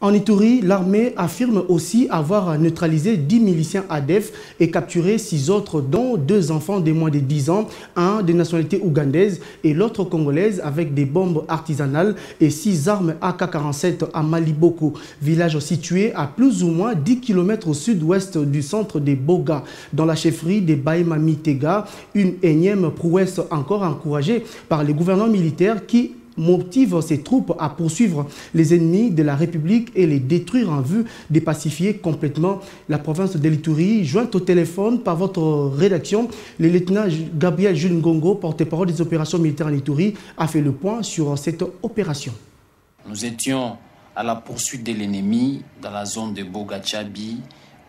En Ituri, l'armée affirme aussi avoir neutralisé 10 miliciens ADF et capturé 6 autres, dont 2 enfants de moins de 10 ans, un de nationalité ougandaise et l'autre congolaise, avec des bombes artisanales et 6 armes AK-47 à Maliboko, village situé à plus ou moins 10 km au sud-ouest du centre de Boga, dans la chefferie de Baïma Mitega, une énième prouesse encore encouragée par les gouvernants militaires qui motive ses troupes à poursuivre les ennemis de la République et les détruire en vue de pacifier complètement la province de l'Ituri. Jointe au téléphone par votre rédaction, le lieutenant Gabriel Jules Ngongo, porte-parole des opérations militaires en Ituri, a fait le point sur cette opération. Nous étions à la poursuite de l'ennemi dans la zone de Boga-Tchabi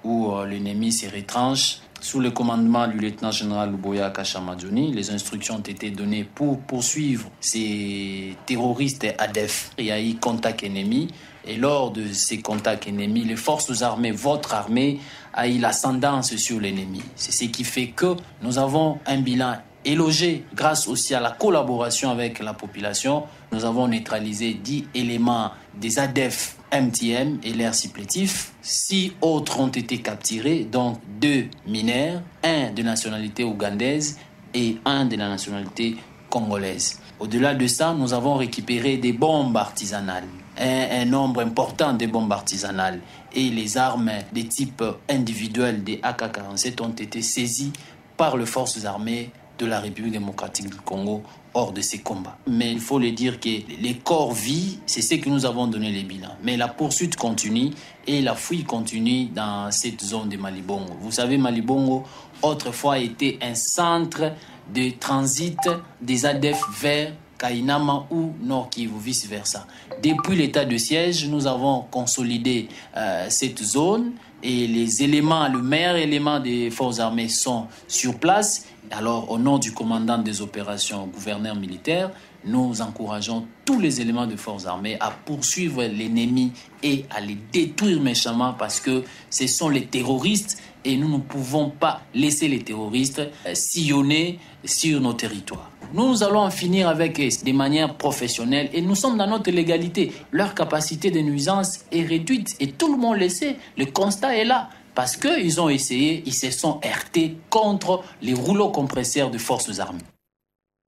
où l'ennemi se retranche. Sous le commandement du lieutenant-général Luboya Kashamadjouni, les instructions ont été données pour poursuivre ces terroristes ADF. Il y a eu contact ennemi et lors de ces contacts ennemis, les forces armées, votre armée, a eu l'ascendance sur l'ennemi. C'est ce qui fait que nous avons un bilan élogé grâce aussi à la collaboration avec la population. Nous avons neutralisé 10 éléments des ADF MTM et l'air supplétif. 6 autres ont été capturés, donc 2 mineurs, 1 de nationalité ougandaise et 1 de la nationalité congolaise. Au-delà de ça, nous avons récupéré des bombes artisanales, un nombre important de bombes artisanales, et les armes de type individuel des AK-47 ont été saisies par les forces armées de la République démocratique du Congo hors de ces combats. Mais il faut le dire que les corps vivent, c'est ce que nous avons donné les bilans. Mais la poursuite continue et la fouille continue dans cette zone de Malibongo. Vous savez, Malibongo, autrefois, était un centre de transit des ADF vers Kainama ou Nord Kivu, vice-versa. Depuis l'état de siège, nous avons consolidé cette zone et les éléments, le meilleur élément des forces armées sont sur place. Alors, au nom du commandant des opérations, gouverneur militaire, nous encourageons tous les éléments de forces armées à poursuivre l'ennemi et à les détruire méchamment parce que ce sont les terroristes et nous ne pouvons pas laisser les terroristes sillonner sur nos territoires. Nous allons en finir avec eux de manière professionnelle et nous sommes dans notre légalité. Leur capacité de nuisance est réduite et tout le monde le sait. Le constat est là. Parce qu'ils ont essayé, ils se sont heurtés contre les rouleaux compresseurs de forces armées.